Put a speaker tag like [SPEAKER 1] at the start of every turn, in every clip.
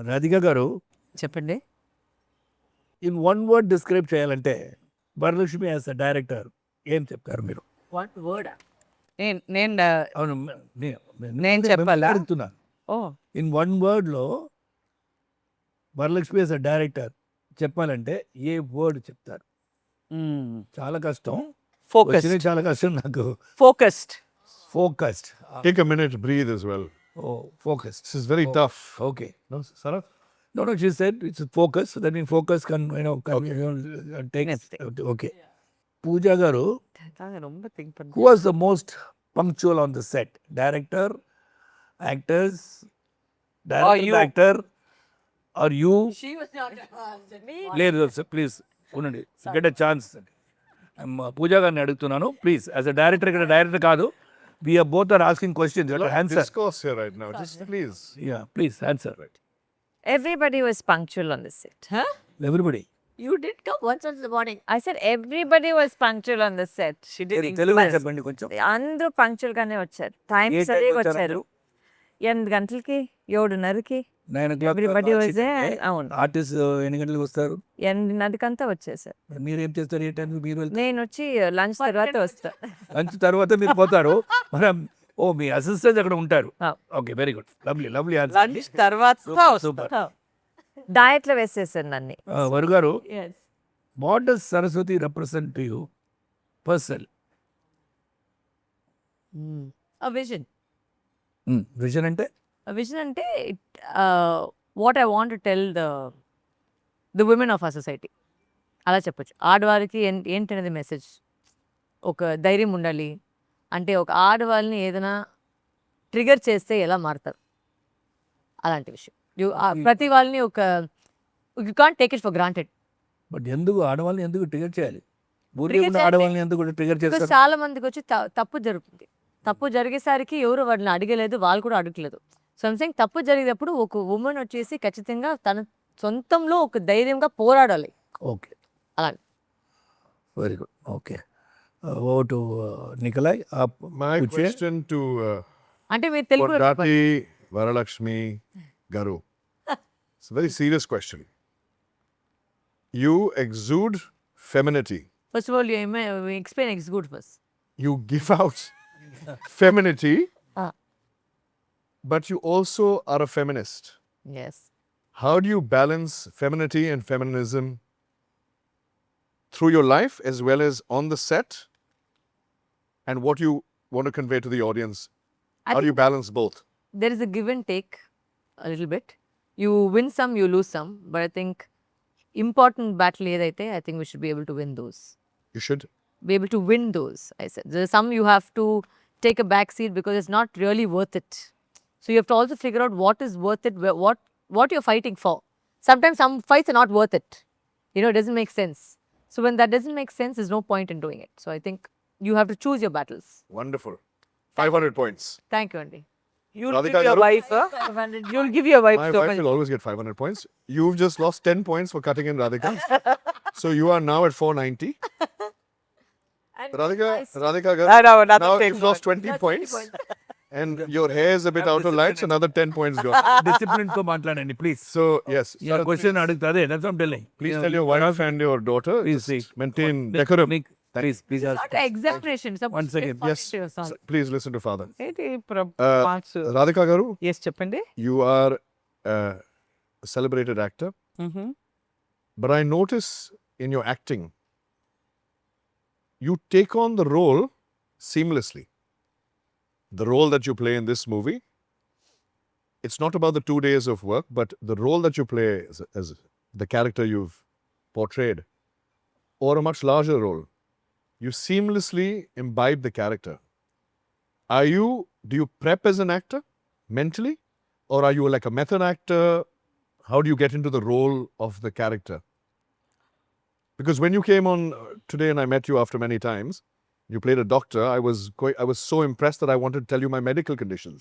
[SPEAKER 1] రాధిక గారు,
[SPEAKER 2] చెప్పండి.
[SPEAKER 1] In one word describe చేయాలంటే వరలక్ష్మి యాజ్ అ డైరెక్టర్ ఏం చెప్తారు మీరు?
[SPEAKER 2] వన్ వర్డ్ నేను
[SPEAKER 1] అవును,
[SPEAKER 2] నేను చెప్పాలా?
[SPEAKER 1] అడుగుతున్నా.
[SPEAKER 2] ఓ
[SPEAKER 1] ఇన్ వన్ వర్డ్ లో వరలక్ష్మి యాజ్ అ డైరెక్టర్ చెప్పాలంటే ఏ వర్డ్ చెప్తారు? చాలా కష్టం.
[SPEAKER 2] ఫోకస్డ్.
[SPEAKER 1] వచ్చినవి చాలా కష్టం నాకు.
[SPEAKER 2] Focused.
[SPEAKER 1] Focused.
[SPEAKER 3] Take a minute, breathe as well.
[SPEAKER 1] Oh focused.
[SPEAKER 3] This is very tough.
[SPEAKER 1] Okay.
[SPEAKER 3] No, Sarath?
[SPEAKER 1] No, she said it's focus. So that means focus can take.
[SPEAKER 2] Next.
[SPEAKER 1] Okay. Pooja garu,
[SPEAKER 2] ரொம்ப think பண்ணு.
[SPEAKER 1] who was the most punctual on the set? Director, actors, director,
[SPEAKER 2] you.
[SPEAKER 1] actor, or you?
[SPEAKER 2] She was not
[SPEAKER 1] Please, unandi. Get a chance. Pooja గారిని అడుగుతున్నాను. Please, as a director, ఇక్కడ director కాదు. We are both are asking questions. You have to answer.
[SPEAKER 3] Discourse here right now. Just please.
[SPEAKER 1] Yeah, please answer. Right.
[SPEAKER 4] Everybody was punctual on the set.
[SPEAKER 2] Huh?
[SPEAKER 1] Everybody.
[SPEAKER 4] You did come once in the morning. I said everybody was punctual on the set.
[SPEAKER 2] She did
[SPEAKER 1] Telugu చెప్పండి కొంచెం.
[SPEAKER 4] అందరూ punctual గానే వచ్చారు. Time
[SPEAKER 1] ఏ
[SPEAKER 4] సరిగా
[SPEAKER 1] టైంకి
[SPEAKER 4] వచ్చారు. 8 గంటలకి 7:30కి
[SPEAKER 1] 9 o'clock.
[SPEAKER 4] Everybody was there. అవును,
[SPEAKER 1] ఆర్టిస్ట్ ఎన్ని గంటలకు వస్తారు?
[SPEAKER 4] 8:30కంతా వచ్చేసారు.
[SPEAKER 1] మీరేం చేస్తారు? ఏ టైంకి మీరు వెళ్తారు?
[SPEAKER 4] నేను వచ్చి లంచ్ తర్వాత వస్తా.
[SPEAKER 1] లంచ్ తర్వాత మీరు పోతారు. మనం మీ అసిస్టెంట్ అక్కడ ఉంటారు.
[SPEAKER 4] ఆ.
[SPEAKER 1] Okay, very good, lovely lovely
[SPEAKER 2] lunch తర్వాత
[SPEAKER 1] సూపర్.
[SPEAKER 4] డయట్ లో వేసేసారు నన్ను.
[SPEAKER 1] వరు గారు, what does Saraswati represent to you personal?
[SPEAKER 4] A vision.
[SPEAKER 1] Vision అంటే
[SPEAKER 4] A vision అంటే what I want to tell the women of our society. అలా చెప్పొచ్చు. ఆడవారికి ఏంటనేది మెసేజ్. ఒక ధైర్యం ఉండాలి. అంటే ఒక ఆడవాళ్ళని ఏదైనా ట్రిగర్ చేస్తే ఎలా మారుతారు, అలాంటి విషయం. ప్రతి వాళ్ళని ఒక you can't take it for granted.
[SPEAKER 1] But ఎందుకు ఆడవాళ్ళని ఎందుకు ట్రిగర్ చేయాలి? ఊరికే
[SPEAKER 4] Trigger
[SPEAKER 1] ఉన్న
[SPEAKER 4] చేయాలి.
[SPEAKER 1] ఆడవాళ్ళని ఎందుకు ట్రిగర్ చేస్తారు?
[SPEAKER 4] చాలా మందికి వచ్చి తప్పు జరుగుతుంది. తప్పు జరిగేసరికి ఎవరు వాళ్ళని అడగలేదు, వాళ్ళు కూడా అడగలేదు. సో ఐమ్ సేయింగ్ తప్పు జరిగేటప్పుడు ఒక ఉమెన్ వచ్చేసి ఖచ్చితంగా తన సొంతంలో ఒక ధైర్యంగా పోరాడాలి.
[SPEAKER 1] ఓకే,
[SPEAKER 4] అలా.
[SPEAKER 1] Very good. Okay, over to Nikolai.
[SPEAKER 3] My question to
[SPEAKER 4] అంటే మీరు తెలుగులో చెప్పండి.
[SPEAKER 3] Pordati Varalaxmi Garu. It's a very serious question. You exude femininity.
[SPEAKER 4] First of all you explain execute first.
[SPEAKER 3] You give out femininity,
[SPEAKER 4] Ah.
[SPEAKER 3] but you also are a feminist.
[SPEAKER 4] Yes.
[SPEAKER 3] How do you balance femininity and feminism through your life as well as on the set? And what you want to convey to the audience?
[SPEAKER 4] I
[SPEAKER 3] How do you balance both?
[SPEAKER 4] There is a give and take a little bit. You win some, you lose some. But I think important battle ఏదైతే I think we should be able to win those.
[SPEAKER 3] You should.
[SPEAKER 4] Be able to win those. I said there's some you have to take a back seat because it's not really worth it. So you have to also figure out what is worth it, what you're fighting for. Sometimes some fights are not worth it. You know, it doesn't make sense. So when that doesn't make sense, there's no point in doing it. So I think you have to choose your battles.
[SPEAKER 3] Wonderful. 500 points.
[SPEAKER 4] Thank you, Andy.
[SPEAKER 2] You'll
[SPEAKER 3] Radhika
[SPEAKER 2] give your
[SPEAKER 3] garu?
[SPEAKER 2] wife. You'll give your wife
[SPEAKER 3] My
[SPEAKER 2] so
[SPEAKER 3] wife
[SPEAKER 2] much.
[SPEAKER 3] will always get 500 points. You've just lost 10 points for cutting in Radhika. So you are now at 490. Radhika garu,
[SPEAKER 2] No, nothing
[SPEAKER 3] now
[SPEAKER 2] takes
[SPEAKER 3] you've lost 20 points. And your hair is a bit out of line, so another 10 points go.
[SPEAKER 1] Discipline తో మాట్లాడండి please.
[SPEAKER 3] So, yes. Sarath,
[SPEAKER 1] question అడుగుతుంది. That's what I'm telling.
[SPEAKER 3] please tell your wife and your daughter,
[SPEAKER 1] Please
[SPEAKER 3] just
[SPEAKER 1] see.
[SPEAKER 3] maintain decorum.
[SPEAKER 1] Please ask.
[SPEAKER 4] Not an exaggeration. It's a
[SPEAKER 1] One second.
[SPEAKER 4] funny
[SPEAKER 3] Yes.
[SPEAKER 4] to your son.
[SPEAKER 3] Please listen to father.
[SPEAKER 2] ఏంటి
[SPEAKER 3] Uh, Radhika garu,
[SPEAKER 2] yes చెప్పండి.
[SPEAKER 3] you are a celebrated actor, but I notice in your acting, you take on the role seamlessly. The role that you play in this movie, it's not about the 2 days of work, but the role that you play as the character you've portrayed, or a much larger role, you seamlessly imbibe the character. Do you prep as an actor mentally, or are you like a method actor? How do you get into the role of the character? Because when you came on today and I met you after many times, you played a doctor. I was so impressed that I wanted to tell you my medical conditions.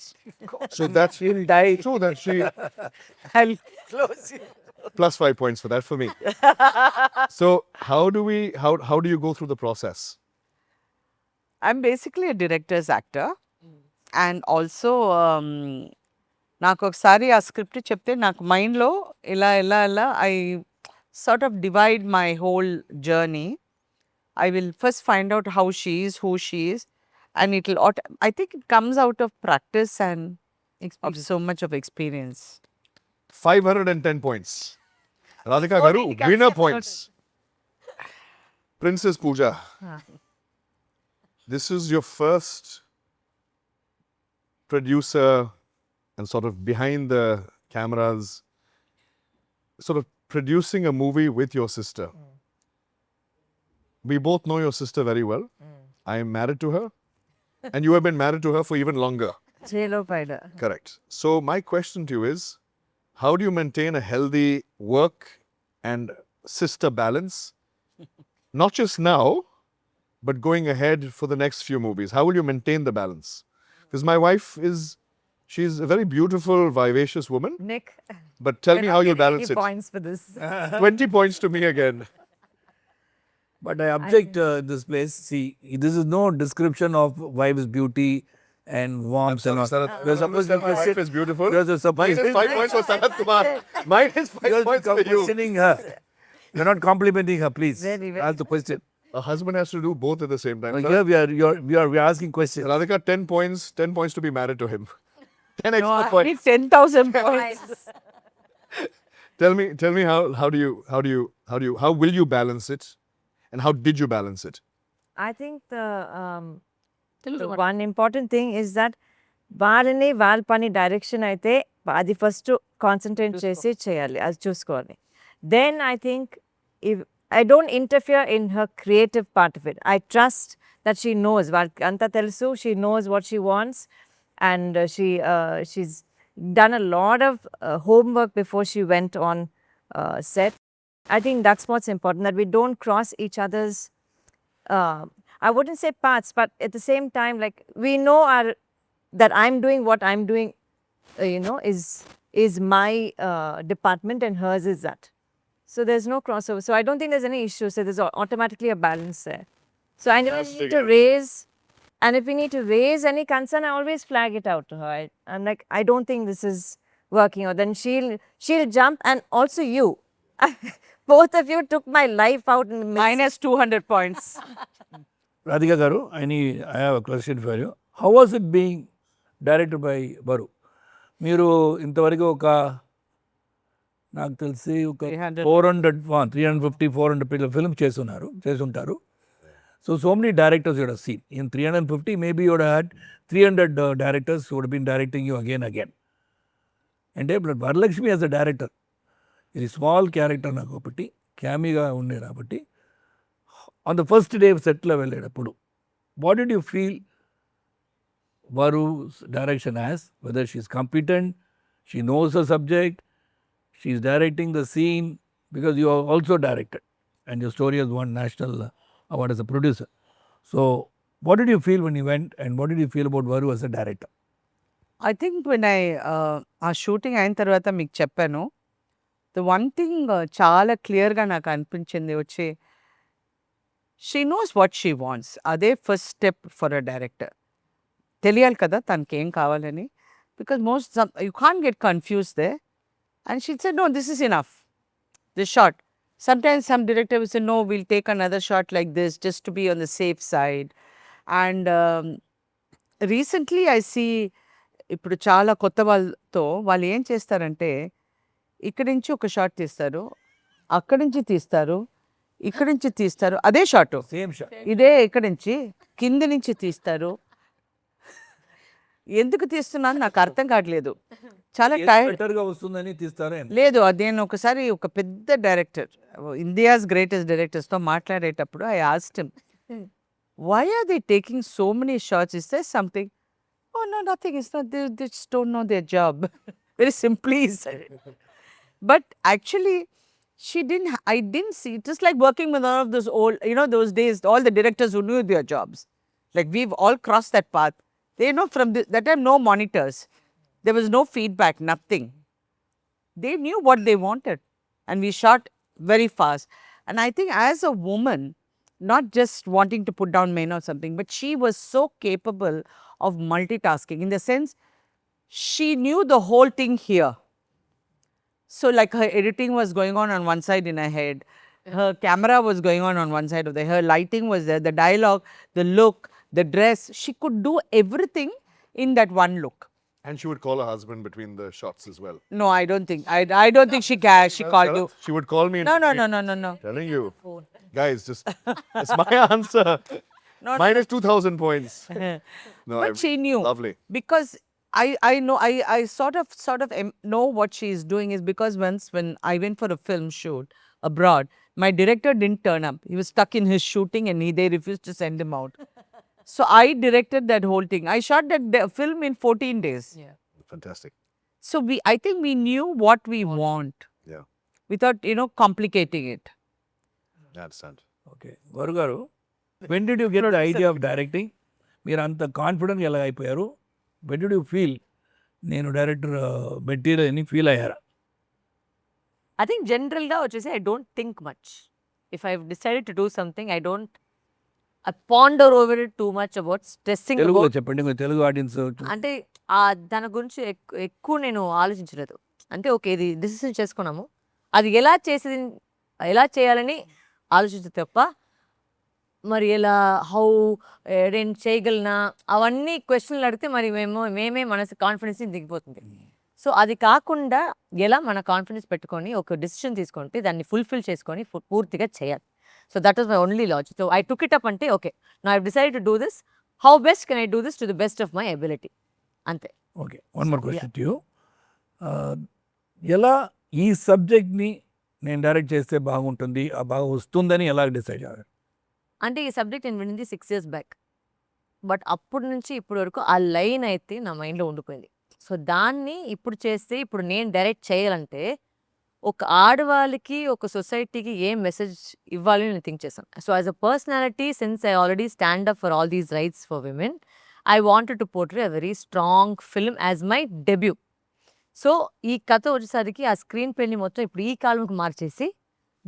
[SPEAKER 3] So that's
[SPEAKER 2] You'll die.
[SPEAKER 3] true that she
[SPEAKER 2] I'll close you.
[SPEAKER 3] plus 5 points for that for me. So how do you go through the process?
[SPEAKER 2] I'm basically a director's actor, and also నాకు ఒకసారి ఆ script చెప్తే నాకు మైండ్లో ఇలా I sort of divide my whole journey. I will first find out how she is, who she is, and I think it comes out of practice and of so much of experience.
[SPEAKER 3] 510 points. Radhika garu, winner points. Princess Pooja. This is your first producer and sort of behind the cameras, sort of producing a movie with your sister. We both know your sister very well. I am married to her, and you have been married to her for even longer.
[SPEAKER 4] చేలో పైన
[SPEAKER 3] Correct. So, my question to you is, how do you maintain a healthy work and sister balance? Not just now, but going ahead for the next few movies. How will you maintain the balance? Because my wife she's a very beautiful, vivacious woman.
[SPEAKER 4] Nick,
[SPEAKER 3] But tell me how you'll balance it.
[SPEAKER 4] points for this.
[SPEAKER 3] 20 points to me again.
[SPEAKER 1] But I object this place. See, this is no description of wife's beauty and warmth and all.
[SPEAKER 3] Sarath,
[SPEAKER 1] We're supposed to
[SPEAKER 3] my wife is beautiful.
[SPEAKER 1] You're supposed
[SPEAKER 3] Mine is 5 points for Sarath Kumar. Mine is 5
[SPEAKER 1] You're
[SPEAKER 3] points for you.
[SPEAKER 1] questioning her. You're not complimenting her, please.
[SPEAKER 4] Very, very
[SPEAKER 1] That's the question.
[SPEAKER 3] A husband has to do both at the same time.
[SPEAKER 1] Here we are asking questions.
[SPEAKER 3] Radhika, 10 points to be married to him. 10
[SPEAKER 2] No,
[SPEAKER 3] extra
[SPEAKER 2] I
[SPEAKER 3] points.
[SPEAKER 2] need 10,000 points.
[SPEAKER 3] Tell me how will you balance it, and how did you balance it?
[SPEAKER 4] I think the one important thing is that వారిని వాళ్ళ పని direction అయితే అది first concentrate చేసి చేయాలి, అది చూసుకోవాలి. Then I think if I don't interfere in her creative part of it. I trust that she knows, వాళ్ళకి అంతా తెలుసు, she knows what she wants, and she's done a lot of homework before she went on set. I think that's what's important, that we don't cross each other's I wouldn't say paths, but at the same time, like, we know that I'm doing what I'm doing, is my department, and hers is that. So there's no crossover. So I don't think there's any issue. So there's automatically a balance there. So I never need to raise, and if we need to raise any concern, I always flag it out to her. I'm like, I don't think this is working, or then she'll jump, and also you. Both of you took my life out in the midst.
[SPEAKER 2] Minus 200 points.
[SPEAKER 1] Radhika garu, I have a question for you. How was it being directed by Varu? మీరు ఇంతవరకు ఒక నాకు తెలిసి ఒక 350-400 films చేసుంటారు. So many directors you would have seen. In 350, maybe you would have had 300 directors who would have been directing you again. And Varalaxmi as a director, ఇది small character నాకు ఒకటి క్యామీగా ఉండే కాబట్టి ఆన్ ద ఫస్ట్ డే సెట్లో వెళ్ళేటప్పుడు what did you feel Varu's direction as, whether she's competent, she knows the subject, she's directing the scene, because you are also directed and your story has won national award as a producer. So what did you feel when you went, and what did you feel about Varu as a director?
[SPEAKER 2] I think when ఆ shooting అయిన తర్వాత మీకు చెప్పాను, the one thing చాలా క్లియర్గా నాకు అనిపించింది వచ్చి, she knows what she wants. అదే first step for a director. తెలియాలి కదా తనకి ఏం కావాలని, because you can't get confuse they. And she said, no, this is enough, this short. Sometimes some director will say, no, we'll take another shot like this just to be on the safe side. And recently I see, ఇప్పుడు చాలా కొత్త వాళ్ళతో వాళ్ళు ఏం చేస్తారంటే, ఇక్కడి నుంచి ఒక షాట్ తీస్తారు, అక్కడి నుంచి తీస్తారు, ఇక్కడి నుంచి తీస్తారు, అదే షాటు
[SPEAKER 1] Same shot.
[SPEAKER 2] ఇదే ఇక్కడి నుంచి కింది నుంచి తీస్తారు. ఎందుకు తీస్తున్నాను నాకు అర్థం కావట్లేదు. చాలా టైర్డ్.
[SPEAKER 1] బెటర్గా వస్తుందని తీస్తారే.
[SPEAKER 2] లేదు, నేను ఒకసారి ఒక పెద్ద డైరెక్టర్, ఇండియాస్ గ్రేటెస్ట్ డైరెక్టర్స్తో మాట్లాడేటప్పుడు I asked him, why are they taking so many shots? Is there something? Oh, no, nothing. It's not. They just don't know their job. Very simply he said it. But actually, I didn't see. Just like working with all of those old, those days, all the directors who knew their jobs. Like, we've all crossed that path. They know from that time, no monitors. There was no feedback, nothing. They knew what they wanted. And we shot very fast. And I think as a woman, not just wanting to put down men or something, but she was so capable of multitasking, in the sense, she knew the whole thing here. So like her editing was going on one side in her head. Her camera was going on one side of the, her lighting was there, the dialogue, the look, the dress. She could do everything in that one look.
[SPEAKER 3] And she would call her husband between the shots as well.
[SPEAKER 2] No, I don't think. I don't think she called you.
[SPEAKER 3] She would call me. in
[SPEAKER 2] No, no,
[SPEAKER 3] between,
[SPEAKER 2] no, no, no, no.
[SPEAKER 3] Telling you, guys, just it's my answer. Minus 2,000 points. No,
[SPEAKER 2] But she knew.
[SPEAKER 3] Lovely.
[SPEAKER 2] Because I know, I sort of know what she is doing is because once when I went for a film shoot abroad, my director didn't turn up. He was stuck in his shooting and they refused to send him out. So I directed that whole thing. I shot that film in 14 days.
[SPEAKER 4] Yeah.
[SPEAKER 3] Fantastic.
[SPEAKER 2] So I think we knew what we want
[SPEAKER 3] Yeah,
[SPEAKER 2] without, complicating it.
[SPEAKER 3] I understand.
[SPEAKER 1] Okay వరు గారు when did you get the idea of directing? మీరు అంత confident ఎలా అయిపోయారు? When did you feel నేను director material అని feel అయ్యారా?
[SPEAKER 4] I think generally వచ్చేసి I don't think much. If I've decided to do something, I don't ponder over it too much about stressing
[SPEAKER 1] తెలుగులో
[SPEAKER 4] about.
[SPEAKER 1] చెప్పండి, కొంచెం Telugu audience.
[SPEAKER 4] అంటే దాని గురించి ఎక్కువ నేను ఆలోచించలేదు. అంటే ఓకే ఇది డిసిషన్ చేసుకున్నాము, అది ఎలా చేయాలని ఆలోచించే తప్ప మరి ఎలా నేను చేయగలనా అవన్నీ క్వశ్చన్లు అడిగితే మరి మేమే మనసు కాన్ఫిడెన్స్ దిగిపోతుంది. సో అది కాకుండా ఎలా మన కాన్ఫిడెన్స్ పెట్టుకొని ఒక డిసిషన్ తీసుకుంటే దాన్ని ఫుల్ఫిల్ చేసుకొని పూర్తిగా చేయాలి. So that is my only logic. So I took it up అంటే okay now I decide to do this, how best can I do this to the best of my ability, అంతే.
[SPEAKER 1] Okay, one more question to you. ఎలా ఈ సబ్జెక్ట్ని నేను direct చేస్తే బాగుంటుంది, బాగా వస్తుందని ఎలా డిసైడ్ అయ్యారు?
[SPEAKER 4] అంటే ఈ సబ్జెక్ట్ నేను వినింది 6 years బ్యాక్. బట్ అప్పటి నుంచి ఇప్పటి వరకు ఆ లైన్ అయితే నా మైండ్లో ఉండిపోయింది. సో దాన్ని ఇప్పుడు చేస్తే ఇప్పుడు నేను డైరెక్ట్ చేయాలంటే ఒక ఆడవాళ్ళకి ఒక సొసైటీకి ఏం మెసేజ్ ఇవ్వాలి నేను థింక్ చేశాను. So as a personality since I already stand up for all these rights for women, I wanted to portray a very strong film as my debut. So ఈ కథ వచ్చేసరికి ఆ స్క్రీన్ ప్లేని మొత్తం ఇప్పుడు ఈ కాలంకి మార్చేసి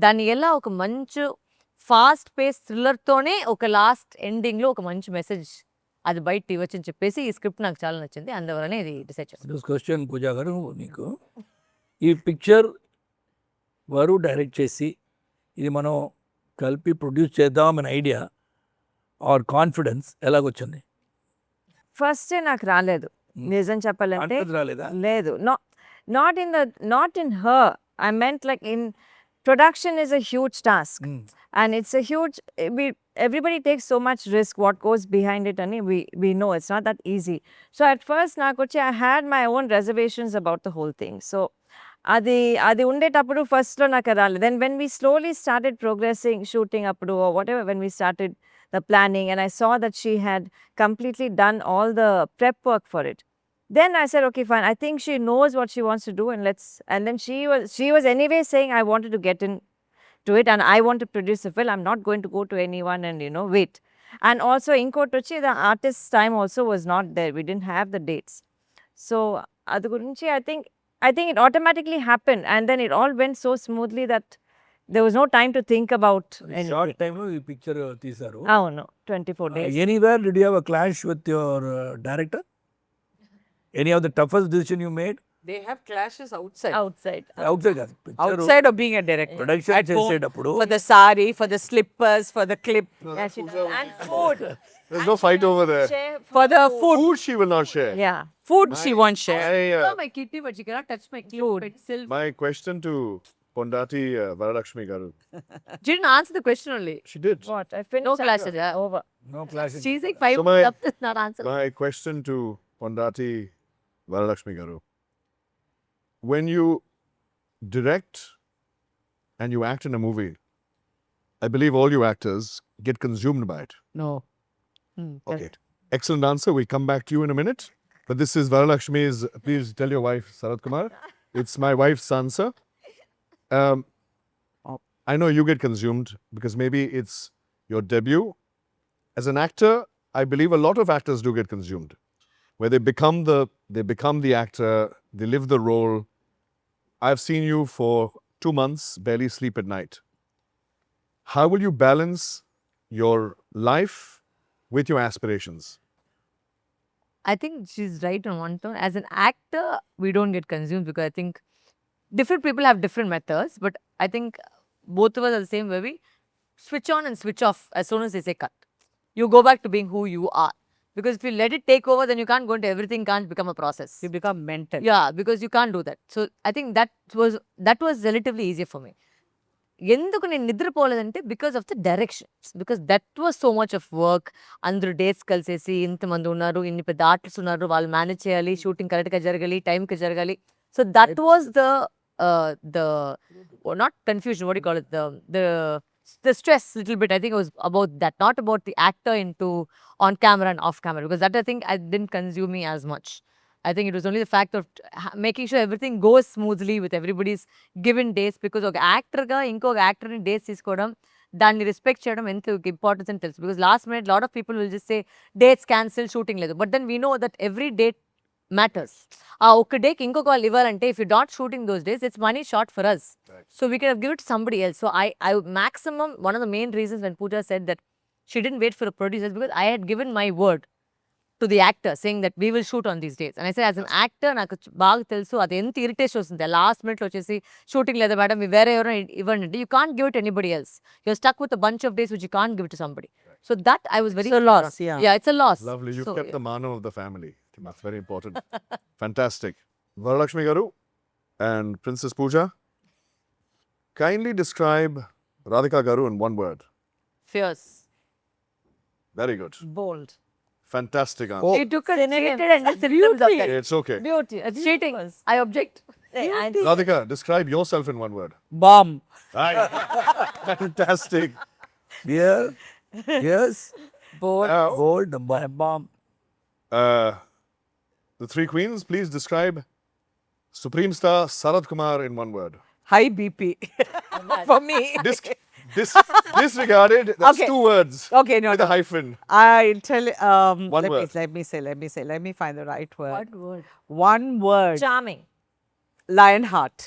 [SPEAKER 4] దాన్ని ఎలా ఒక మంచి ఫాస్ట్ పేస్ థ్రిల్లర్తోనే ఒక లాస్ట్ ఎండింగ్లో ఒక మంచి మెసేజ్ అది బయట ఇవ్వచ్చు అని చెప్పేసి ఈ స్క్రిప్ట్ నాకు చాలా నచ్చింది, అందువలనే ఇది డిసైడ్ చేస్తాను.
[SPEAKER 1] క్వశ్చన్ పూజా గారు, నీకు ఈ పిక్చర్ వారు డైరెక్ట్ చేసి ఇది మనం కలిపి ప్రొడ్యూస్ చేద్దామనే ఐడియా ఆర్ కాన్ఫిడెన్స్ ఎలాగొచ్చింది?
[SPEAKER 2] ఫస్ట్ నాకు రాలేదు నిజం చెప్పాలంటే.
[SPEAKER 1] రాలేదా?
[SPEAKER 2] లేదు, not in her. I meant like in production is a huge task. And it's a huge, everybody takes so much risk what goes behind it, and we know it's not that easy. So at first I had my own reservations about the whole thing. So అది ఉండేటప్పుడు ఫస్ట్లో నాకు రాలేదు. Then when we slowly started progressing shooting అప్పుడు or whatever, when we started the planning and I saw that she had completely done all the prep work for it, then I said okay fine, I think she knows what she wants to do, and then she was anyway saying I wanted to get in to it and I want to produce a film. I'm not going to go to anyone and wait. And also inkotochi the artist's time also was not there. We didn't have the dates. So adu gurinchi I think it automatically happened, and then it all went so smoothly that there was no time to think about anything.
[SPEAKER 1] Short టైంలో ఈ picture తీశారు.
[SPEAKER 2] అవును, 24 days.
[SPEAKER 1] Anywhere did you have a clash with your director? Any of the toughest decision you made?
[SPEAKER 2] They have clashes outside.
[SPEAKER 4] Outside.
[SPEAKER 1] Outside కాదు,
[SPEAKER 2] Outside of being a director.
[SPEAKER 1] Production
[SPEAKER 2] At home,
[SPEAKER 1] చేసేటప్పుడు
[SPEAKER 2] for the sari, for the slippers, for the clip,
[SPEAKER 4] Yeah, she does.
[SPEAKER 2] and food.
[SPEAKER 3] There's no fight over there.
[SPEAKER 2] For the food.
[SPEAKER 3] Food she will not share.
[SPEAKER 2] Yeah, food she won't share.
[SPEAKER 4] My kidney, but she cannot touch my food itself.
[SPEAKER 3] My question to Pondati Varalaxmi Garu.
[SPEAKER 4] She didn't answer the question only.
[SPEAKER 3] She did.
[SPEAKER 2] What? I finished.
[SPEAKER 4] No clashes. Yeah.
[SPEAKER 2] Over.
[SPEAKER 1] No clash.
[SPEAKER 4] She's like 5
[SPEAKER 3] So my-
[SPEAKER 4] up is not answering.
[SPEAKER 3] My question to Pondati Varalaxmi Garu. When you direct and you act in a movie, I believe all you actors get consumed by it.
[SPEAKER 2] No.
[SPEAKER 3] Okay. Excellent answer. We come back to you in a minute. But this is Varalaxmi's. Please tell your wife, Sarath Kumar. It's my wife's answer. I know you get consumed because maybe it's your debut. As an actor, I believe a lot of actors do get consumed. Where they become the actor, they live the role. I've seen you for 2 months, barely sleep at night. How will you balance your life with your aspirations?
[SPEAKER 4] I think she's right on one tone. As an actor, we don't get consumed because I think different people have different methods, but I think both of us are the same way. We switch on and switch off as soon as they say cut. You go back to being who you are. Because if you let it take over, then you can't go into everything, can't become a process.
[SPEAKER 2] You become mental.
[SPEAKER 4] Yeah, because you can't do that. So I think that was relatively easier for me. ఎందుకు నేను నిద్రపోలేదంటే because of the directions because that was so much of work అందరూ dates కలిసేసి ఇంతమంది ఉన్నారు ఇన్ని పెద్ద artist ఉన్నారు వాళ్ళు మేనేజ్ చేయాలి షూటింగ్ కరెక్ట్గా జరగాలి టైంకి జరగాలి so that was the not confusion what you call it the stress little bit. I think it was about that, not about the actor into on camera and off camera, because that I think I didn't consume me as much. I think it was only the fact of making sure everything goes smoothly with everybody's given dates, because ఒక యాక్టర్గా ఇంకొక యాక్టర్ని dates తీసుకోవడం దాన్ని respect చేయడం ఎంత importance అని తెలుసు. Because last minute lot of people will just say dates cancel shooting లేదు, but then we know that every date matters. ఆ ఒక్క డేకి ఇంకొక వాళ్ళు ఇవ్వాలంటే if you not shooting those days it's money short for us. So we can give it somebody else. So I maximum one of the main reasons when Pooja said that she didn't wait for a producer is because I had given my word to the actor saying that we will shoot on these dates. And I said as an actor నాకు బాగా తెలుసు అది ఎంత irritation వస్తుంది last మినిట్లో వచ్చేసి shooting లేదా madam మీ వేరే ఎవరైనా ఇవ్వండి. You can't give it anybody else. You're stuck with a bunch of days which you can't give it to somebody. So that I was very
[SPEAKER 2] It's a loss, yeah.
[SPEAKER 4] It's a loss.
[SPEAKER 3] Lovely. You
[SPEAKER 4] So,
[SPEAKER 3] kept the manam of the family. That's very important. Fantastic. Varalaxmi Garu and Princess Pooja, kindly describe Radhika Garu in one word.
[SPEAKER 4] fierce.
[SPEAKER 3] Very good.
[SPEAKER 2] Bold.
[SPEAKER 3] Fantastic answer.
[SPEAKER 4] He took a cheated and just symptoms of that.
[SPEAKER 3] It's okay.
[SPEAKER 4] Beauty. It's cheating. I object.
[SPEAKER 3] Radhika, describe yourself in one word.
[SPEAKER 2] Bomb.
[SPEAKER 3] Aye. Fantastic.
[SPEAKER 1] Here, yes,
[SPEAKER 2] Bold.
[SPEAKER 1] gold, bomb.
[SPEAKER 3] The three queens, please describe Supreme Star Sarath Kumar in one word.
[SPEAKER 2] High BP. For me.
[SPEAKER 3] Disregarded. That's
[SPEAKER 2] Okay.
[SPEAKER 3] two words.
[SPEAKER 2] Okay, no,
[SPEAKER 3] With
[SPEAKER 2] no.
[SPEAKER 3] a hyphen.
[SPEAKER 2] I'll tell
[SPEAKER 3] One word.
[SPEAKER 2] let me find the right word.
[SPEAKER 4] What word?
[SPEAKER 2] One word.
[SPEAKER 4] Charming.
[SPEAKER 2] Lionheart.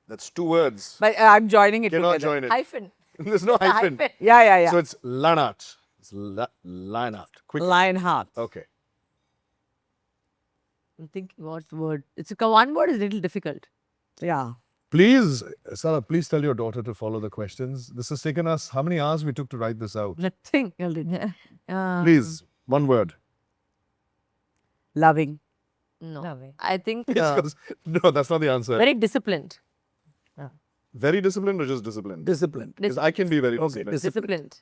[SPEAKER 3] That's two words.
[SPEAKER 2] But I'm joining it
[SPEAKER 3] Cannot
[SPEAKER 2] together.
[SPEAKER 3] join it.
[SPEAKER 4] Hyphen.
[SPEAKER 3] There's no hyphen.
[SPEAKER 2] Yeah.
[SPEAKER 3] So it's Lanat. It's Lanat. Quick.
[SPEAKER 2] Lionheart.
[SPEAKER 3] Okay.
[SPEAKER 4] I'm thinking what word. It's one word is a little difficult.
[SPEAKER 2] Yeah.
[SPEAKER 3] Please, Sarah, please tell your daughter to follow the questions. This has taken us how many hours we took to write this out?
[SPEAKER 4] Nothing.
[SPEAKER 3] Please, one word.
[SPEAKER 2] Loving.
[SPEAKER 4] No. I think
[SPEAKER 3] No, that's not the answer.
[SPEAKER 4] very disciplined.
[SPEAKER 3] Very disciplined or just disciplined?
[SPEAKER 1] Discipline.
[SPEAKER 3] Because I can be very
[SPEAKER 1] Okay,
[SPEAKER 3] disciplined.
[SPEAKER 4] Disciplined.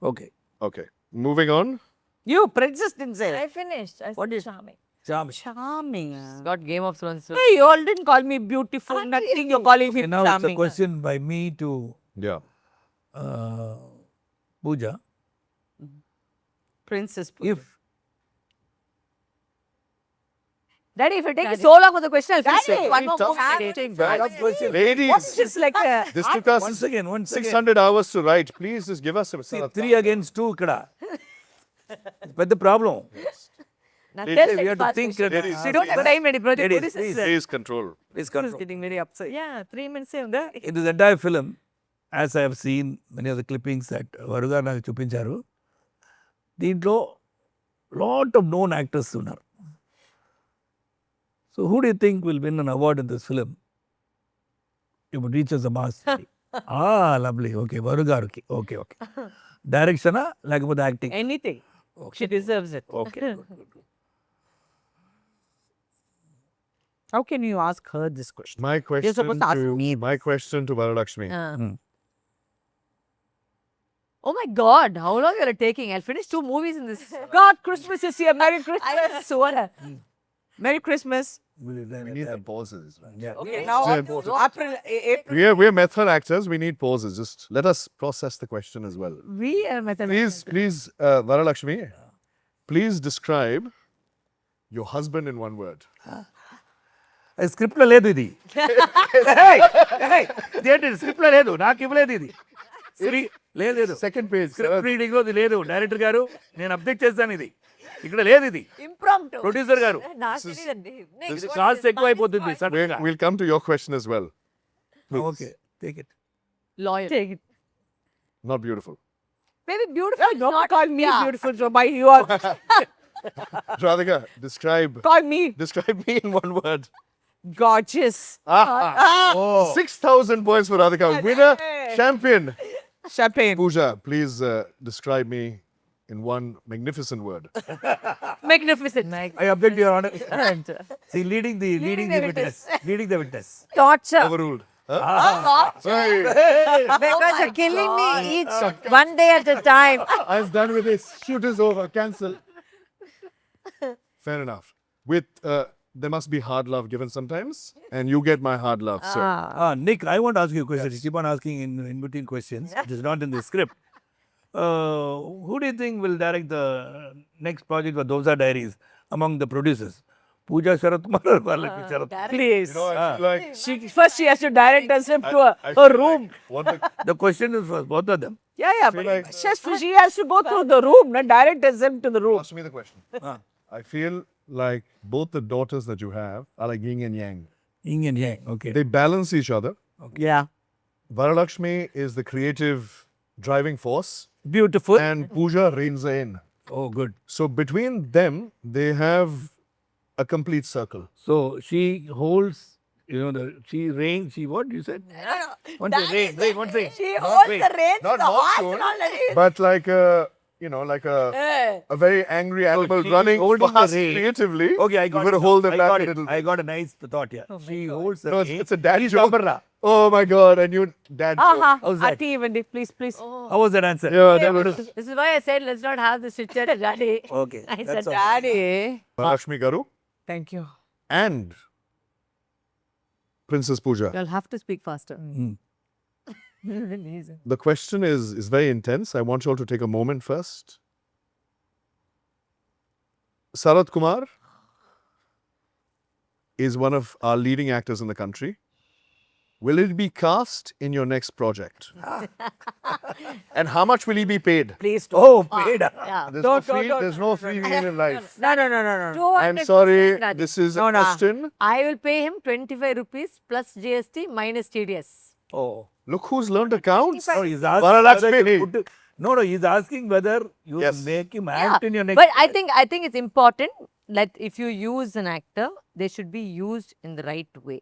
[SPEAKER 1] Okay.
[SPEAKER 3] Okay. Moving on.
[SPEAKER 2] You, Princess didn't say.
[SPEAKER 4] I finished. I
[SPEAKER 2] What
[SPEAKER 4] said
[SPEAKER 2] is-
[SPEAKER 4] charming.
[SPEAKER 1] Charming.
[SPEAKER 2] Charming.
[SPEAKER 4] Got Game of Thrones. So
[SPEAKER 2] Hey, you all didn't call me beautiful. Nothing. You're calling me
[SPEAKER 1] Okay, now it's a
[SPEAKER 2] charming.
[SPEAKER 1] question by me to
[SPEAKER 3] Yeah.
[SPEAKER 1] Pooja.
[SPEAKER 2] Princess.
[SPEAKER 1] If
[SPEAKER 4] Daddy, if it takes so long for the question, I'll finish
[SPEAKER 2] Daddy,
[SPEAKER 4] it. One more
[SPEAKER 3] tough
[SPEAKER 4] movie.
[SPEAKER 1] tough question.
[SPEAKER 3] Ladies,
[SPEAKER 2] What's this like a...
[SPEAKER 3] this took us
[SPEAKER 1] once again,
[SPEAKER 3] 600 hours to write. Please just give us a
[SPEAKER 1] see, 3 against 2 ikkada. But the problem.
[SPEAKER 4] Now
[SPEAKER 3] Ladies,
[SPEAKER 4] tell
[SPEAKER 1] We
[SPEAKER 4] it
[SPEAKER 1] have to
[SPEAKER 4] fast.
[SPEAKER 1] think.
[SPEAKER 3] Ladies,
[SPEAKER 4] We don't have time, Daddy.
[SPEAKER 1] Ladies,
[SPEAKER 4] This is-
[SPEAKER 3] please control.
[SPEAKER 1] Please
[SPEAKER 2] is
[SPEAKER 1] control.
[SPEAKER 2] getting very upset.
[SPEAKER 4] Yeah, 3 minutes. There.
[SPEAKER 1] In this entire film, as I have seen many of the clippings that Varuga నాకు చూపించారు, దీంట్లో lot of known actors ఉన్నారు. So who do you think will win an award in this film? If it reaches the mass. Lovely. Okay, Varugaruki. Okay. Direction లేకపోతే acting?
[SPEAKER 2] Anything. She deserves it.
[SPEAKER 1] Okay. good.
[SPEAKER 2] How can you ask her this question?
[SPEAKER 3] My question
[SPEAKER 2] supposed to ask me
[SPEAKER 3] my question to Varalaxmi.
[SPEAKER 4] Oh my God, how long are you taking? I'll finish 2 movies in this.
[SPEAKER 2] God, Christmas is here. Merry Christmas.
[SPEAKER 4] I swear.
[SPEAKER 2] Merry Christmas.
[SPEAKER 3] We need the pauses.
[SPEAKER 1] Yeah.
[SPEAKER 2] Okay, now April.
[SPEAKER 3] We're method actors. We need pauses. Just let us process the question as well.
[SPEAKER 4] We are mathematics.
[SPEAKER 3] Please, Varalaxmi, please describe your husband in one word.
[SPEAKER 1] స్క్రిప్ట్లో లేదు ఇది. ఇదేంటి స్క్రిప్ట్లో లేదు, నాకు ఇవ్వలేదు ఇది. లేదు
[SPEAKER 3] Second page.
[SPEAKER 1] స్క్రిప్ట్ రీడింగ్ లో ఇది లేదు. డైరెక్టర్ గారు నేను అబ్జెక్ట్ చేస్తాను, ఇది ఇక్కడ లేదు. ఇది
[SPEAKER 4] Impromptu.
[SPEAKER 1] ప్రొడ్యూసర్ గారు
[SPEAKER 4] నాకు తెలియదండి. Next, what
[SPEAKER 1] కాస్ట్
[SPEAKER 4] is
[SPEAKER 1] ఎక్కువ అయిపోతుంది
[SPEAKER 4] this?
[SPEAKER 1] సడన్ గా.
[SPEAKER 3] We'll come to your question as well.
[SPEAKER 1] Okay, take it.
[SPEAKER 4] Lawyer.
[SPEAKER 2] Take it.
[SPEAKER 3] Not beautiful.
[SPEAKER 4] Maybe beautiful. is
[SPEAKER 2] Don't
[SPEAKER 4] not,
[SPEAKER 2] call me
[SPEAKER 4] yeah.
[SPEAKER 2] beautiful, so by you are.
[SPEAKER 3] Radhika, describe
[SPEAKER 2] Call me
[SPEAKER 3] me in one word.
[SPEAKER 2] gorgeous.
[SPEAKER 3] 6,000 points for Radhika. Winner, champion.
[SPEAKER 2] Champagne.
[SPEAKER 3] Pooja, please describe me in one magnificent word.
[SPEAKER 4] Magnificent.
[SPEAKER 1] I object, Your Honor. See, leading the witness. Leading the witness.
[SPEAKER 4] Torture.
[SPEAKER 3] Overruled. Huh?
[SPEAKER 4] Torture. Because you're killing me each one day at a time.
[SPEAKER 3] I was done with this. Shoot is over. Cancel. Fair enough. With there must be hard love given sometimes, and you get my hard love, sir.
[SPEAKER 1] Nick, I want to ask you a question. You keep on asking in between questions. It is not in the script. Who do you think will direct the next project for Dosa Diaries among the producers? Pooja Sarath Kumar or Varalaxmi Sarath Kumar?
[SPEAKER 2] Please.
[SPEAKER 3] I feel like
[SPEAKER 2] First she has to direct herself to
[SPEAKER 3] I
[SPEAKER 2] a
[SPEAKER 3] feel
[SPEAKER 2] room.
[SPEAKER 3] like what the,
[SPEAKER 1] The question is for both of them.
[SPEAKER 2] Yeah.
[SPEAKER 3] feel
[SPEAKER 2] But
[SPEAKER 3] like-
[SPEAKER 2] she has to go through the room, not direct herself to the room.
[SPEAKER 3] ask me the question. I feel like both the daughters that you have are like yin and yang.
[SPEAKER 1] Yin and yang. Okay.
[SPEAKER 3] They balance each other.
[SPEAKER 2] Yeah.
[SPEAKER 3] Varalaxmi is the creative driving force,
[SPEAKER 2] Beautiful.
[SPEAKER 3] and Pooja reins her in.
[SPEAKER 1] Oh, good.
[SPEAKER 3] So between them, they have a complete circle.
[SPEAKER 1] So she holds, she reigns, what you said? One thing, reign, one thing.
[SPEAKER 4] She
[SPEAKER 1] Not
[SPEAKER 4] holds
[SPEAKER 1] reign.
[SPEAKER 4] the reins
[SPEAKER 3] Not
[SPEAKER 4] to the horse
[SPEAKER 3] monsoon,
[SPEAKER 4] and already.
[SPEAKER 3] but like a, like a very angry animal
[SPEAKER 1] she
[SPEAKER 3] running
[SPEAKER 1] is holding the
[SPEAKER 3] fast
[SPEAKER 1] rein.
[SPEAKER 3] creatively.
[SPEAKER 1] Okay, I got
[SPEAKER 3] You're
[SPEAKER 1] it.
[SPEAKER 3] going to hold them
[SPEAKER 1] I
[SPEAKER 3] back
[SPEAKER 1] got
[SPEAKER 3] a
[SPEAKER 1] it.
[SPEAKER 3] little
[SPEAKER 1] I got a nice thought here. She holds the
[SPEAKER 3] No,
[SPEAKER 1] rein.
[SPEAKER 3] it's a dad
[SPEAKER 1] She's
[SPEAKER 3] joke.
[SPEAKER 1] umbrella.
[SPEAKER 3] Oh my God, and you dad joke.
[SPEAKER 1] How's that?
[SPEAKER 2] Ati Evendi, please.
[SPEAKER 1] How was that answer?
[SPEAKER 3] Yeah, that was
[SPEAKER 4] This is why I said let's not have this chit chat at Daddy.
[SPEAKER 1] Okay.
[SPEAKER 4] I
[SPEAKER 1] that's
[SPEAKER 4] said
[SPEAKER 1] all.
[SPEAKER 2] Daddy.
[SPEAKER 3] Varalaxmi Garu
[SPEAKER 2] Thank you.
[SPEAKER 3] and Princess Pooja.
[SPEAKER 4] You'll have to speak faster.
[SPEAKER 3] The question is very intense. I want you all to take a moment first. Sarath Kumar is one of our leading actors in the country. Will it be cast in your next project? And how much will he be paid?
[SPEAKER 2] Please
[SPEAKER 1] Oh, paid.
[SPEAKER 4] Yeah.
[SPEAKER 3] There's no free meal in life.
[SPEAKER 2] No.
[SPEAKER 3] I'm sorry,
[SPEAKER 4] 200%,
[SPEAKER 3] this is a
[SPEAKER 2] No.
[SPEAKER 3] question.
[SPEAKER 4] I will pay him 25 rupees plus GST minus TDS.
[SPEAKER 1] Oh.
[SPEAKER 3] Look who's learned accounts.
[SPEAKER 1] No, he's asking
[SPEAKER 3] Varalaxmi.
[SPEAKER 1] whether you put- No, he's asking whether you
[SPEAKER 3] Yes.
[SPEAKER 1] make him act in your next.
[SPEAKER 4] But I think it's important that if you use an actor, they should be used in the right way.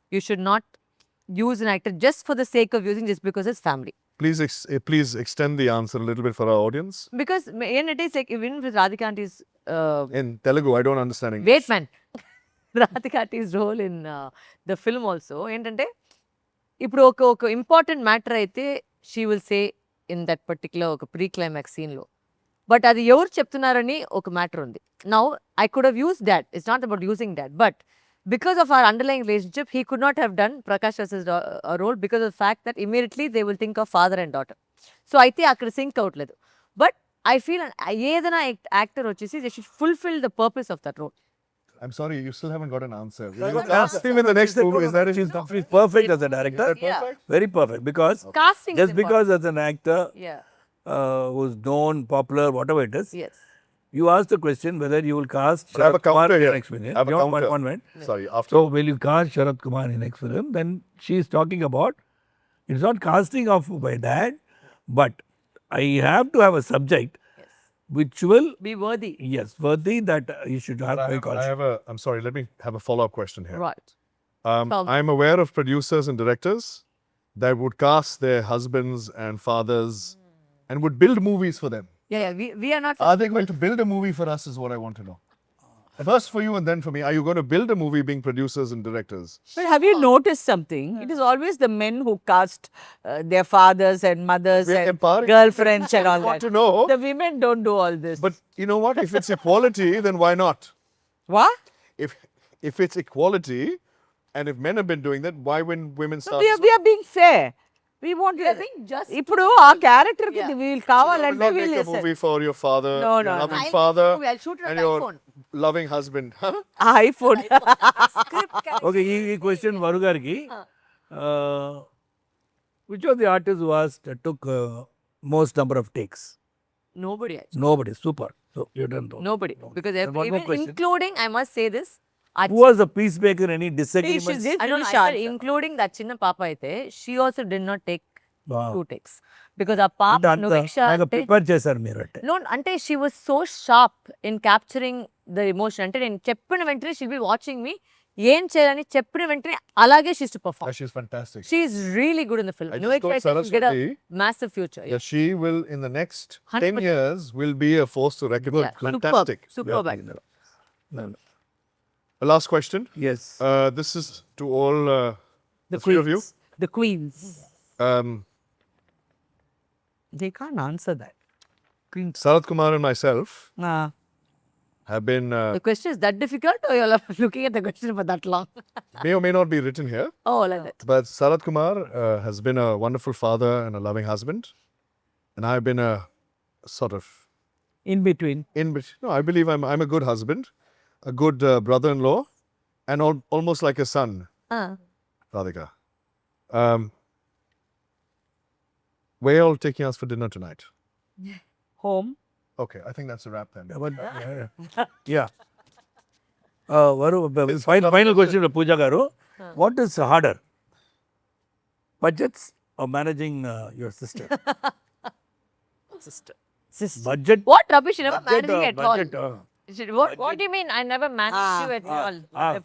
[SPEAKER 4] You should not use an actor just for the sake of using, just because it's family.
[SPEAKER 3] Please extend the answer a little bit for our audience.
[SPEAKER 4] Because when it is like, even with Radhika Auntie's
[SPEAKER 3] In Telugu, I don't understand English.
[SPEAKER 4] wait man, Radhika Auntie's role in the film also ఏంటంటే ఇప్పుడు ఒక important matter అయితే she will say in that particular ఒక pre climax సీన్లో, but అది ఎవరు చెప్తున్నారని ఒక మ్యాటర్ ఉంది. Now I could have use that, it's not about using that, but because of our underlying relationship, he could not have done Prakash Ras's role because of the fact that immediately they will think of father and daughter. So I think akkada sync avutledu. But I feel ఏదైనా actor వచ్చేసి they should fulfill the purpose of that role.
[SPEAKER 3] I'm sorry, you still haven't got an answer. Will you cast him in the next movie? Is that it?
[SPEAKER 1] She's perfect as a director.
[SPEAKER 4] Yeah.
[SPEAKER 1] Very perfect. Because
[SPEAKER 4] Casting is
[SPEAKER 1] just because
[SPEAKER 4] important.
[SPEAKER 1] as an actor
[SPEAKER 4] Yeah.
[SPEAKER 1] who's known, popular, whatever it is,
[SPEAKER 4] Yes.
[SPEAKER 1] you asked the question whether you will cast
[SPEAKER 3] But I have a
[SPEAKER 1] Sarath Kumar
[SPEAKER 3] counter
[SPEAKER 1] in your
[SPEAKER 3] here.
[SPEAKER 1] next film.
[SPEAKER 3] I have a
[SPEAKER 1] Beyond
[SPEAKER 3] counter.
[SPEAKER 1] one minute.
[SPEAKER 3] Sorry, after.
[SPEAKER 1] So, will you cast Sarath Kumar in next film? Then she is talking about, it's not casting of my dad, but I have to have a subject which will,
[SPEAKER 4] Be worthy.
[SPEAKER 1] yes, worthy that you should have my call.
[SPEAKER 3] I'm sorry, let me have a follow-up question here.
[SPEAKER 4] Right. Tell me.
[SPEAKER 3] I'm aware of producers and directors that would cast their husbands and fathers and would build movies for them.
[SPEAKER 4] Yeah. We are not.
[SPEAKER 3] Are they going to build a movie for us is what I want to know. First for you and then for me. Are you going to build a movie being producers and directors?
[SPEAKER 2] But have you noticed something? It is always the men who cast their fathers and mothers
[SPEAKER 3] We are
[SPEAKER 2] and
[SPEAKER 3] empowering-
[SPEAKER 2] girlfriends and all
[SPEAKER 3] I want
[SPEAKER 2] that.
[SPEAKER 3] to know.
[SPEAKER 2] The women don't do all this.
[SPEAKER 3] But you know what? If it's equality, then why not?
[SPEAKER 2] What?
[SPEAKER 3] If it's equality and if men have been doing that, why wouldn't women
[SPEAKER 2] So
[SPEAKER 3] start?
[SPEAKER 2] we are being fair. We want
[SPEAKER 4] I think just.
[SPEAKER 2] ఇప్పుడు ఆ character కి
[SPEAKER 4] Yeah.
[SPEAKER 2] వీళ్ళు
[SPEAKER 3] You will
[SPEAKER 2] కావాలంటే
[SPEAKER 3] not
[SPEAKER 2] వీళ్ళు
[SPEAKER 3] make a movie for your father,
[SPEAKER 2] No,
[SPEAKER 3] your
[SPEAKER 2] no, no.
[SPEAKER 3] loving
[SPEAKER 4] I'll
[SPEAKER 3] father,
[SPEAKER 4] make a movie. I'll shoot it on
[SPEAKER 3] and your
[SPEAKER 4] iPhone.
[SPEAKER 3] loving husband. Huh?
[SPEAKER 2] IPhone
[SPEAKER 1] Okay, ఈ question Varu gariki. Which of the artists who took most number of takes?
[SPEAKER 4] Nobody. Actually.
[SPEAKER 1] Nobody. Super. So you don't know.
[SPEAKER 4] Nobody. Because
[SPEAKER 1] Then one more
[SPEAKER 4] even
[SPEAKER 1] question.
[SPEAKER 4] including, I must say this.
[SPEAKER 1] Who was the peacemaker? Any disagreements?
[SPEAKER 2] did.
[SPEAKER 4] I don't know.
[SPEAKER 2] Shant.
[SPEAKER 4] Including that chinna papa aithe, she also did not take
[SPEAKER 1] Wow.
[SPEAKER 4] 2 takes. Because ఆ పాప
[SPEAKER 1] అంటే అంత
[SPEAKER 4] నువేక్ష
[SPEAKER 1] బాగా
[SPEAKER 4] అంటే
[SPEAKER 1] prepare చేశారు మీరు అంటే.
[SPEAKER 4] no, అంటే she was so sharp in capturing the emotion. అంటే నేను చెప్పిన వెంటనే షీల్ బి వాచింగ్ మీ, ఏం చేయాలని చెప్పిన వెంటనే అలాగే she's to perform.
[SPEAKER 3] She's fantastic.
[SPEAKER 4] She is really good in the film.
[SPEAKER 3] I
[SPEAKER 4] నువ్వు
[SPEAKER 3] just told
[SPEAKER 4] expect get a
[SPEAKER 3] Saraswathi
[SPEAKER 4] massive future.
[SPEAKER 3] that she will, in the next 10
[SPEAKER 4] 100%.
[SPEAKER 3] years, will be a force to reckon with. Fantastic.
[SPEAKER 4] Superb.
[SPEAKER 3] The last question.
[SPEAKER 1] Yes.
[SPEAKER 3] This is to all
[SPEAKER 2] The
[SPEAKER 3] the three of you.
[SPEAKER 2] queens. The queens.
[SPEAKER 3] Um,
[SPEAKER 2] They can't answer that.
[SPEAKER 3] Sarath Kumar and myself
[SPEAKER 2] Nah.
[SPEAKER 3] have been,
[SPEAKER 4] The question is that difficult or you're looking at the question for that long?
[SPEAKER 3] may or may not be written here,
[SPEAKER 4] Oh, like that.
[SPEAKER 3] but Sarath Kumar has been a wonderful father and a loving husband. And I've been a sort of
[SPEAKER 2] In between.
[SPEAKER 3] no, I believe I'm a good husband, a good brother-in-law, and almost like a son, Radhika. Where are you all taking us for dinner tonight?
[SPEAKER 2] Home.
[SPEAKER 3] Okay, I think that's a wrap then.
[SPEAKER 1] Yeah. Varu, final question to Pooja garu. What is harder? Budgets or managing your sister?
[SPEAKER 4] Sister.
[SPEAKER 1] Budget.
[SPEAKER 4] What rubbish, you never
[SPEAKER 1] budget,
[SPEAKER 4] managing at all.
[SPEAKER 1] budget,
[SPEAKER 4] What do you mean? I never managed you at all.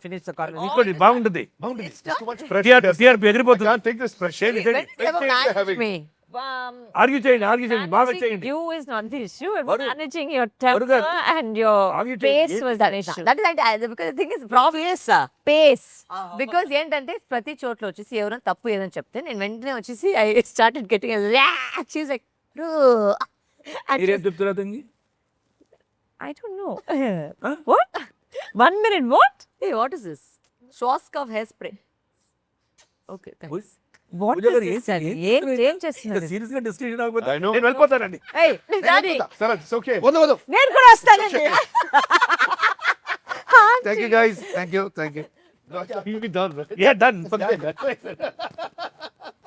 [SPEAKER 2] Finish the conversation.
[SPEAKER 1] ఇంకోటి బాగుంటుంది.
[SPEAKER 4] It's not
[SPEAKER 3] Too much pressure.
[SPEAKER 1] TRP ఎగిరిపోతుంది.
[SPEAKER 3] Can't take this pressure.
[SPEAKER 4] when you never managed me.
[SPEAKER 1] Argue చేయండి బాగా
[SPEAKER 4] Managing
[SPEAKER 1] చేయండి.
[SPEAKER 4] you is not the issue.
[SPEAKER 1] Varu-
[SPEAKER 4] Managing your temper
[SPEAKER 1] Varu garu,
[SPEAKER 4] and your
[SPEAKER 1] argue
[SPEAKER 4] pace
[SPEAKER 1] చేయండి.
[SPEAKER 4] was the issue. That is because the thing is pace. Because ఏంటంటే ప్రతి చోట్ల వచ్చేసి ఎవరైనా తప్పు ఏదని చెప్తే నేను వెంటనే వచ్చేసి I started getting she's like and
[SPEAKER 1] మీరేం చెప్తున్నా తంగి?
[SPEAKER 4] I don't know. What? 1 minute, what? Hey, what is this? Schwarzkopf hairspray. Okay, thanks. What
[SPEAKER 1] puja
[SPEAKER 4] is
[SPEAKER 1] గారు
[SPEAKER 4] this?
[SPEAKER 1] ఏం
[SPEAKER 4] ఏం చేస్తున్నారు?
[SPEAKER 1] సీరియస్ గా డిస్కషన్ ఆగపోతే
[SPEAKER 3] I know.
[SPEAKER 1] నేను వెళ్ళిపోతానండి.
[SPEAKER 4] Hey, daddy.
[SPEAKER 3] Sarath, it's okay.
[SPEAKER 1] వద్దు.
[SPEAKER 4] నేను కూడా వస్తానండి.
[SPEAKER 3] Thank you, guys. Thank you. Thank you. You'll be done.
[SPEAKER 1] Yeah, done.